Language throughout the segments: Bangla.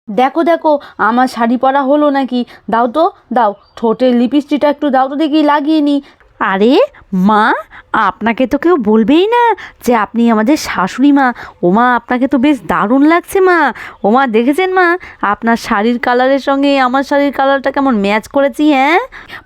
দেখো দেখো আমার শাড়ি পরা হলো নাকি, দাও তো দাও, ঠোঁটের লিপস্টিকটা একটু দাও তো দেখি, লাগিয়ে নি। আরে মা, আপনাকে তো কেউ বলবেই না যে আপনি আমাদের শাশুড়ি মা। ও মা, আপনাকে তো বেশ দারুণ লাগছে মা। ও মা, দেখেছেন মা আপনার শাড়ির কালারের সঙ্গে আমার শাড়ির কালারটা কেমন ম্যাচ করেছি? হ্যাঁ,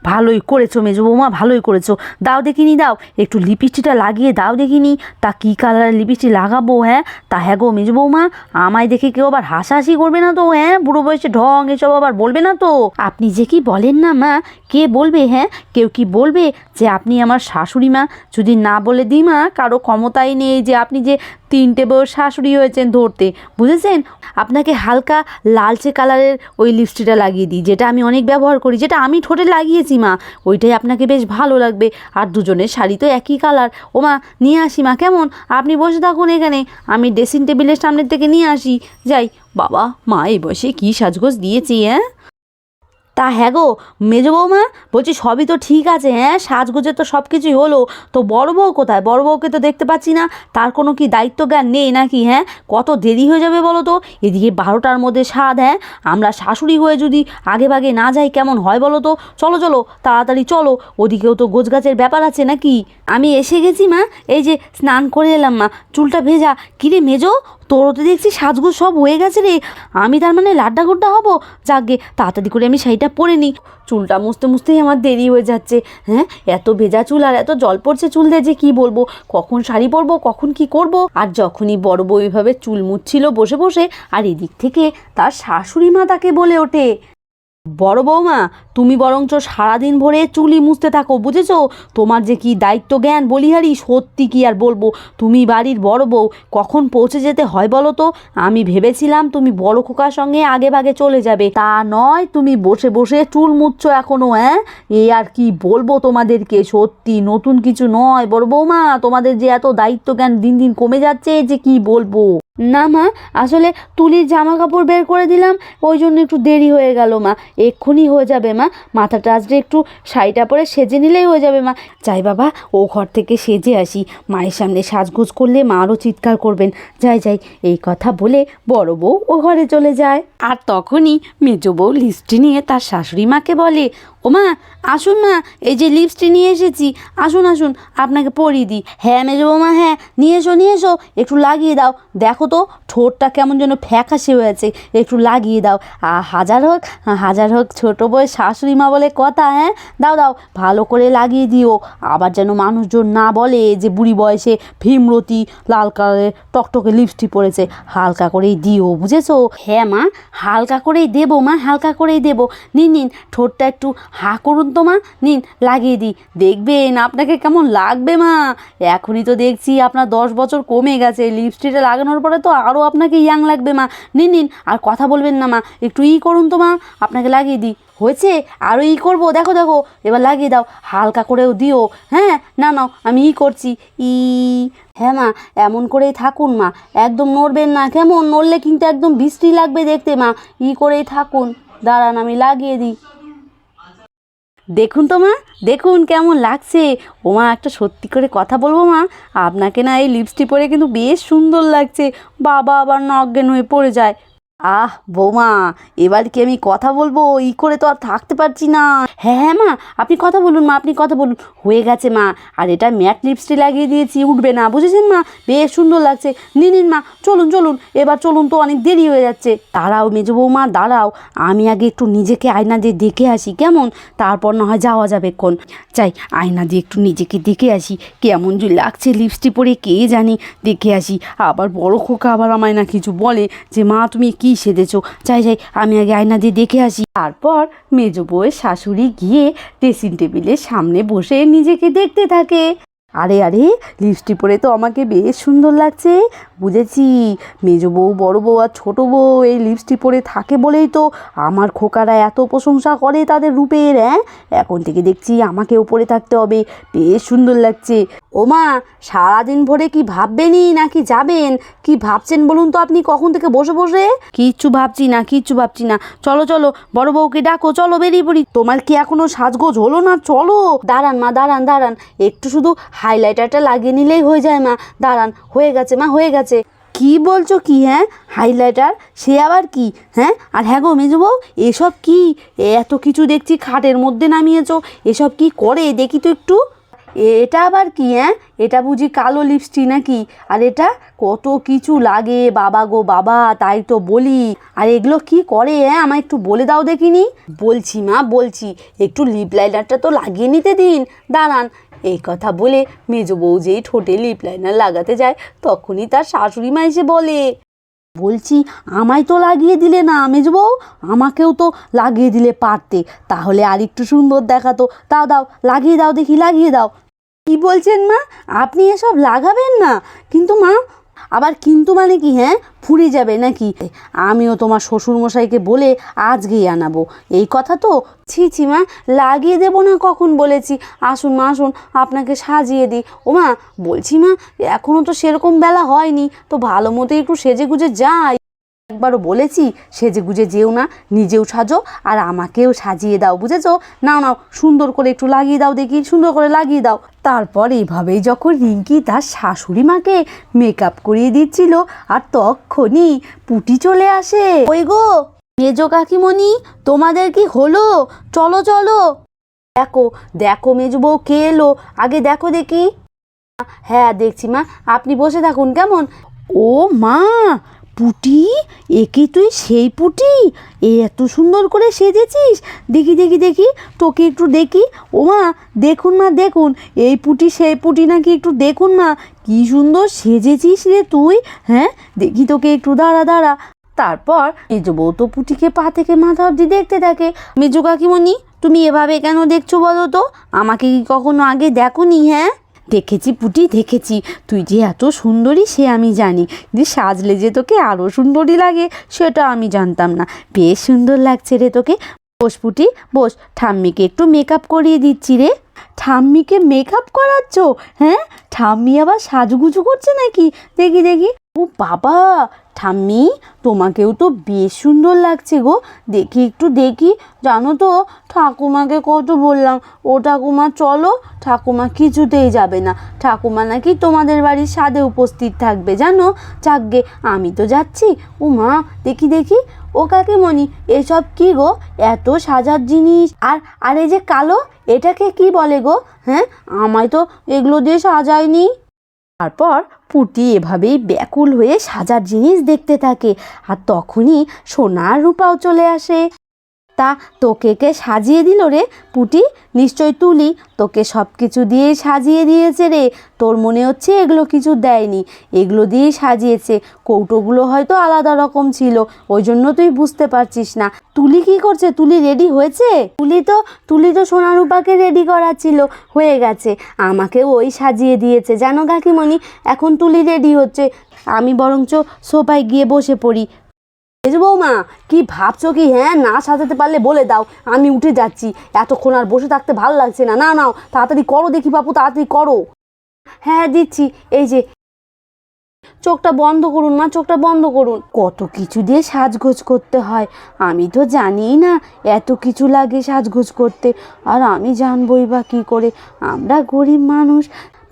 ভালোই করেছো মেজো বৌমা, ভালোই করেছো। দাও দেখিনি, দাও একটু লিপস্টিকটা লাগিয়ে দাও দেখিনি। তা কী কালারের লিপস্টিক লাগাবো? হ্যাঁ, তা হ্যাঁ গো মেজো বৌমা, আমায় দেখে কেউ আবার হাসাহাসি করবে না তো? হ্যাঁ, বুড়ো বয়সে ঢং এসব আবার বলবে না তো? আপনি যে কি বলেন না মা, কে বলবে? হ্যাঁ, কেউ কি বলবে যে আপনি আমার শাশুড়ি মা? যদি না বলে দিই মা, কারো ক্ষমতাই নেই যে আপনি যে 3টে বউর শাশুড়ি হয়েছেন ধরতে, বুঝেছেন? আপনাকে হালকা লালচে কালারের ওই লিপস্টিকটা লাগিয়ে দিই, যেটা আমি অনেক ব্যবহার করি, যেটা আমি ঠোঁটে লাগিয়েছি মা, ওইটাই আপনাকে বেশ ভালো লাগবে। আর দুজনের শাড়ি তো একই কালার। ও মা, নিয়ে আসি মা, কেমন? আপনি বসে থাকুন এখানে, আমি ড্রেসিং টেবিলের সামনের থেকে নিয়ে আসি। যাই বাবা, মা এই বয়সে কী সাজগোজ দিয়েছি! হ্যাঁ, তা হ্যাঁ গো মেজো বৌমা, বলছি সবই তো ঠিক আছে, হ্যাঁ, সাজগোজে তো সব কিছুই হলো, তো বড় বউ কোথায়? বড় বউকে তো দেখতে পাচ্ছি না, তার কোনো কি দায়িত্ব জ্ঞান নেই নাকি? হ্যাঁ, কত দেরি হয়ে যাবে বলো তো? এদিকে 12টার মধ্যে স্বাদ। হ্যাঁ, আমরা শাশুড়ি হয়ে যদি আগে ভাগে না যাই কেমন হয় বলো তো? চলো চলো তাড়াতাড়ি চলো, ওদিকেও তো গোছগাছের ব্যাপার আছে নাকি। আমি এসে গেছি মা, এই যে স্নান করে এলাম মা, চুলটা ভেজা। কিরে মেজো, তোরও তো দেখছি সাজগোজ সব হয়ে গেছে রে, আমি তার মানে লাড্ডা গোড্ডা হবো? যাকগে তাড়াতাড়ি করে আমি শাড়িটা পরে নিই, চুলটা মুছতে মুছতেই আমার দেরি হয়ে যাচ্ছে। হ্যাঁ, এত ভেজা চুল আর এত জল পড়ছে চুল দিয়ে, যে কী বলবো, কখন শাড়ি পরবো, কখন কি করব। আর যখনই বড় বউ এইভাবে চুল মুছছিল বসে বসে, আর এদিক থেকে তার শাশুড়ি মা তাকে বলে ওঠে, বড় বৌমা, তুমি বরঞ্চ সারাদিন ভরে চুলই মুছতে থাকো, বুঝেছো? তোমার যে কি দায়িত্ব জ্ঞান বলিহারি, সত্যি কি আর বলবো। তুমি বাড়ির বড় বউ, কখন পৌঁছে যেতে হয় বলো তো? আমি ভেবেছিলাম তুমি বড় খোকার সঙ্গে আগে ভাগে চলে যাবে, তা নয়, তুমি বসে বসে চুল মুছছো এখনো। হ্যাঁ, এ আর কি বলবো তোমাদেরকে, সত্যি নতুন কিছু নয় বড় বৌমা, তোমাদের যে এত দায়িত্ব জ্ঞান দিন দিন কমে যাচ্ছে, যে কি বলবো। না মা, আসলে তুলির জামা কাপড় বের করে দিলাম, ওই জন্য একটু দেরি হয়ে গেল মা। এক্ষুনি হয়ে যাবে মা, মাথাটা আজকে একটু শাড়িটা পরে সেজে নিলেই হয়ে যাবে মা। যাই বাবা, ও ঘর থেকে সেজে আসি, মায়ের সামনে সাজগোজ করলে মা আরও চিৎকার করবেন। যাই যাই, এই কথা বলে বড় বউ ও ঘরে চলে যায়। আর তখনই মেজো বউ লিপস্টিক নিয়ে তার শাশুড়ি মাকে বলে, ও মা, আসুন মা, এই যে লিপস্টিক নিয়ে এসেছি, আসুন আসুন আপনাকে পরিয়ে দিই। হ্যাঁ মেজো বৌমা, হ্যাঁ, নিয়ে এসো, একটু লাগিয়ে দাও। দেখো তো ঠোঁটটা কেমন যেন ফ্যাকাশে হয়েছে, একটু লাগিয়ে দাও। হাজার হোক ছোটো বউয়ের শাশুড়ি মা বলে কথা। হ্যাঁ, দাও দাও, ভালো করে লাগিয়ে দিও, আবার যেন মানুষজন না বলে যে বুড়ি বয়সে ভীমরতি লাল কালারের টকটকে লিপস্টিক পরেছে। হালকা করেই দিও, বুঝেছো? হ্যাঁ মা, হালকা করেই দেবো মা, হালকা করেই দেবো। নিন নিন, ঠোঁটটা একটু হা করুন তো মা, নিন লাগিয়ে দিই, দেখবেন আপনাকে কেমন লাগবে মা। এখনই তো দেখছি আপনার 10 বছর কমে গেছে, লিপস্টিকটা লাগানোর পরে তো আরও আপনাকে ইয়াং লাগবে মা। নিন নিন, আর কথা বলবেন না মা, একটু করুন তো মা, আপনাকে লাগিয়ে দিই। হয়েছে, আরও করবো? দেখো দেখো, এবার লাগিয়ে দাও, হালকা করেও দিও। হ্যাঁ, না নাও, আমি করছি। হ্যাঁ মা, এমন করেই থাকুন মা, একদম নড়বেন না, কেমন? নড়লে কিন্তু একদম বৃষ্টি লাগবে দেখতে মা, করেই থাকুন। দাঁড়ান আমি লাগিয়ে দিই। দেখুন তো মা, দেখুন কেমন লাগছে। ও মা, একটা সত্যি করে কথা বলবো মা, আপনাকে না এই লিপস্টিক পরে কিন্তু বেশ সুন্দর লাগছে। বাবা আবার না অজ্ঞান হয়ে পড়ে যায়। আহ বৌমা, এবার কি আমি কথা বলবো? করে তো আর থাকতে পারছি না। হ্যাঁ হ্যাঁ মা, আপনি কথা বলুন মা, আপনি কথা বলুন। হয়ে গেছে মা, আর এটা ম্যাট লিপস্টিক লাগিয়ে দিয়েছি, উঠবে না, বুঝেছেন মা? বেশ সুন্দর লাগছে। নিন মা, চলুন চলুন, এবার চলুন, তো অনেক দেরি হয়ে যাচ্ছে। দাঁড়াও মেজো বৌমা, দাঁড়াও, আমি আগে একটু নিজেকে আয়না দিয়ে দেখে আসি, কেমন? তারপর না হয় যাওয়া যাবে ক্ষণ। চাই আয়না দিয়ে একটু নিজেকে দেখে আসি, কেমন যে লাগছে লিপস্টিক পরে কে জানি, দেখে আসি। আবার বড় খোকা আবার আমায় না কিছু বলে যে মা তুমি কি সেধেছো। যাই আমি আগে আয়না দিয়ে দেখে আসি। তারপর মেজো বউয়ের শাশুড়ি গিয়ে ড্রেসিং টেবিলের সামনে বসে নিজেকে দেখতে থাকে। আরে আরে, লিপস্টিক পরে তো আমাকে বেশ সুন্দর লাগছে, বুঝেছি। মেজো বউ, বড় বউ আর ছোটো বউ এই লিপস্টিক পরে থাকে বলেই তো আমার খোকারা এত প্রশংসা করে তাদের রূপের। হ্যাঁ, এখন থেকে দেখছি আমাকেও পরে থাকতে হবে, বেশ সুন্দর লাগছে। ও মা, সারাদিন ভরে কি ভাববেনই নাকি যাবেন? কি ভাবছেন বলুন তো আপনি কখন থেকে বসে বসে? কিচ্ছু ভাবছি না, চলো চলো, বড় বউকে ডাকো, চলো বেরিয়ে পড়ি। তোমার কি এখনো সাজগোজ হলো না? চলো। দাঁড়ান মা, দাঁড়ান, একটু শুধু হাইলাইটারটা লাগিয়ে নিলেই হয়ে যায় মা। দাঁড়ান, হয়ে গেছে মা, হয়ে গেছে। কি বলছো কি? হ্যাঁ, হাইলাইটার সে আবার কি? হ্যাঁ, আর হ্যাঁ গো মেজো বউ, এসব কি? এত কিছু দেখছি খাটের মধ্যে নামিয়েছো, এসব কি করে দেখি তো একটু। এটা আবার কি? হ্যাঁ, এটা বুঝি কালো লিপস্টিক নাকি? আর এটা কত কিছু লাগে বাবা গো বাবা, তাই তো বলি। আর এগুলো কি করে? হ্যাঁ, আমায় একটু বলে দাও দেখিনি। বলছি মা বলছি, একটু লিপ লাইনারটা তো লাগিয়ে নিতে দিন, দাঁড়ান। এই কথা বলে মেজো বউ যেই ঠোঁটে লিপ লাইনার লাগাতে যায়, তখনই তার শাশুড়ি মা এসে বলে, বলছি আমায় তো লাগিয়ে দিলে না মেজো বউ, আমাকেও তো লাগিয়ে দিলে পারতে, তাহলে আর একটু সুন্দর দেখাতো। দাও দাও, লাগিয়ে দাও দেখি, লাগিয়ে দাও। কি বলছেন মা, আপনি এসব লাগাবেন না? কিন্তু মা, আবার কিন্তু মানে কি? হ্যাঁ, ফুরে যাবে নাকি? আমিও তোমার শ্বশুরমশাইকে বলে আজকেই আনাবো। এই কথা তো? ছি ছি মা, লাগিয়ে দেবো না কখন বলেছি। আসুন মা আসুন, আপনাকে সাজিয়ে দিই। ও মা, বলছি মা, এখনও তো সেরকম বেলা হয়নি, তো ভালো মতো একটু সেজে গুজে যাই। একবারও বলেছি সেজে গুজে যেও না, নিজেও সাজো আর আমাকেও সাজিয়ে দাও, বুঝেছো? নাও নাও, সুন্দর করে একটু লাগিয়ে দাও দেখি, সুন্দর করে লাগিয়ে দাও। তারপর এইভাবেই যখন রিঙ্কি তার শাশুড়ি মাকে মেকআপ করিয়ে দিচ্ছিল, আর তখনই পুটি চলে আসে। ওই গো মেজো কাকিমণি, তোমাদের কি হলো? চলো চলো, দেখো দেখো মেজো বউ কে এলো, আগে দেখো দেখি। হ্যাঁ দেখছি মা, আপনি বসে থাকুন কেমন। ও মা, পুটি, একে তুই সেই পুটি? এত সুন্দর করে সেজেছিস, দেখি দেখি দেখি, তোকে একটু দেখি। ও মা, দেখুন মা দেখুন, এই পুটি সেই পুটি নাকি, একটু দেখুন মা, কি সুন্দর সেজেছিস রে তুই। হ্যাঁ, দেখি তোকে একটু, দাঁড়া দাঁড়া। তারপর মেজো বউ তো পুটিকে পা থেকে মাথা অবধি দেখতে থাকে। মেজো কাকিমণি, তুমি এভাবে কেন দেখছো বলো তো? আমাকে কি কখনো আগে দেখোনি? হ্যাঁ, দেখেছি পুটি দেখেছি, তুই যে এত সুন্দরী সে আমি জানি, যে সাজলে যে তোকে আরও সুন্দরী লাগে সেটা আমি জানতাম না। বেশ সুন্দর লাগছে রে তোকে। বস পুটি বস, ঠাম্মিকে একটু মেকআপ করিয়ে দিচ্ছি রে। ঠাম্মিকে মেকআপ করাচ্ছ? হ্যাঁ, ঠাম্মি আবার সাজুগুজু করছে নাকি? দেখি দেখি। ও বাবা, ঠাম্মি তোমাকেও তো বেশ সুন্দর লাগছে গো, দেখি একটু দেখি। জানো তো, ঠাকুমাকে কত বললাম, ও ঠাকুমা চলো, ঠাকুমা কিছুতেই যাবে না। ঠাকুমা নাকি তোমাদের বাড়ির স্বাদে উপস্থিত থাকবে জানো। যাকগে, আমি তো যাচ্ছি। ও মা, দেখি দেখি। ও কাকিমণি, এসব কি গো? এত সাজার জিনিস, আর এই যে কালো, এটাকে কি বলে গো? হ্যাঁ, আমায় তো এগুলো দিয়ে সাজায়নি। তারপর পুটি এভাবেই ব্যাকুল হয়ে সাজার জিনিস দেখতে থাকে, আর তখনই সোনার রূপাও চলে আসে। তা তোকে কে সাজিয়ে দিল রে পুটি? নিশ্চয় তুলি তোকে সব কিছু দিয়ে সাজিয়ে দিয়েছে রে। তোর মনে হচ্ছে এগুলো কিছু দেয়নি, এগুলো দিয়েই সাজিয়েছে। কৌটোগুলো হয়তো আলাদা রকম ছিল, ওই জন্য তুই বুঝতে পারছিস না। তুলি কি করছে? তুলি রেডি হয়েছে? তুলি তো সোনা রূপাকে রেডি করাচ্ছিল, হয়ে গেছে। আমাকেও ওই সাজিয়ে দিয়েছে জানো কাকিমণি। এখন তুলি রেডি হচ্ছে, আমি বরঞ্চ সোফায় গিয়ে বসে পড়ি। মেজো বৌমা, কি ভাবছো কি? হ্যাঁ, না সাজাতে পারলে বলে দাও, আমি উঠে যাচ্ছি। এতক্ষণ আর বসে থাকতে ভালো লাগছে না। না নাও, তাড়াতাড়ি করো দেখি বাপু, তাড়াতাড়ি করো। হ্যাঁ দিচ্ছি, এই যে। চোখটা বন্ধ করুন মা, চোখটা বন্ধ করুন। কত কিছু দিয়ে সাজগোজ করতে হয়, আমি তো জানিই না এত কিছু লাগে সাজগোজ করতে। আর আমি জানবই বা কী করে, আমরা গরিব মানুষ,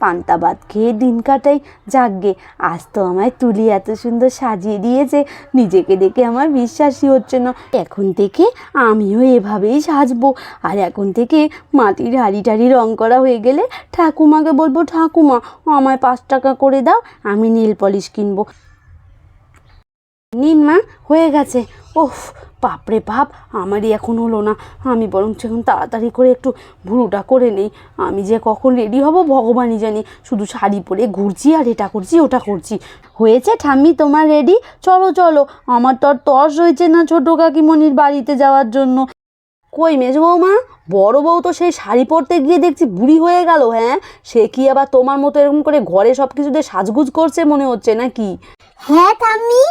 পান্তা ভাত খেয়ে দিন কাটাই। যাকগে, আজ তো আমায় তুলি এত সুন্দর সাজিয়ে দিয়েছে, নিজেকে দেখে আমার বিশ্বাসই হচ্ছে না। এখন থেকে আমিও এভাবেই সাজবো। আর এখন থেকে মাটির হাঁড়ি টাড়ি রং করা হয়ে গেলে ঠাকুমাকে বলবো, ঠাকুমা আমায় 5 টাকা করে দাও, আমি নেল পলিশ কিনবো। নিন মা, হয়ে গেছে। ওফ, বাপরে বাপ, আমারই এখন হলো না। আমি বরঞ্চ এখন তাড়াতাড়ি করে একটু ভুরুটা করে নেই। আমি যে কখন রেডি হব ভগবানই জানি, শুধু শাড়ি পরে ঘুরছি আর এটা করছি ওটা করছি। হয়েছে ঠাম্মি তোমার রেডি? চলো চলো, আমার তো আর তর্স হয়েছে না ছোটো কাকিমণির বাড়িতে যাওয়ার জন্য। কই মেজো বৌমা, বড় বউ তো সেই শাড়ি পরতে গিয়ে দেখছি বুড়ি হয়ে গেল। হ্যাঁ, সে কি আবার তোমার মতো এরকম করে ঘরে সব কিছু দিয়ে সাজগুজ করছে মনে হচ্ছে নাকি? হ্যাঁ ঠাম্মি,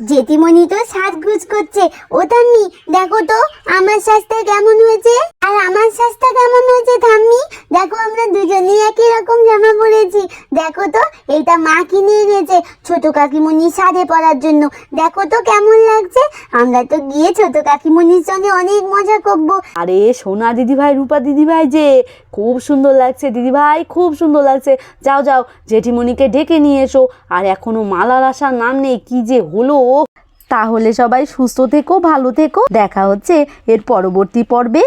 জেঠিমণি তো সাজগুজ করছে। ও ঠাম্মি দেখো তো আমার সাজটা কেমন হয়েছে, আর আমার সাজটা কেমন হয়েছে ঠাম্মি। দেখো আমরা দুজনেই একই রকম জামা পরেছি। দেখো তো, এইটা মা কিনে এনেছে ছোট কাকিমণির সাজে পরার জন্য। দেখো তো কেমন লাগছে। আমরা তো গিয়ে ছোট কাকিমণির সঙ্গে অনেক মজা করবো। আরে সোনা দিদি দিদিভাই, রূপা দিদিভাই যে খুব সুন্দর লাগছে দিদিভাই, খুব সুন্দর লাগছে। যাও যাও জেঠিমণিকে ডেকে নিয়ে এসো। আর এখনো মালার আসার নাম নেই, কি যে হলো। তাহলে সবাই সুস্থ থেকো, ভালো থেকো, দেখা হচ্ছে এর পরবর্তী পর্বে।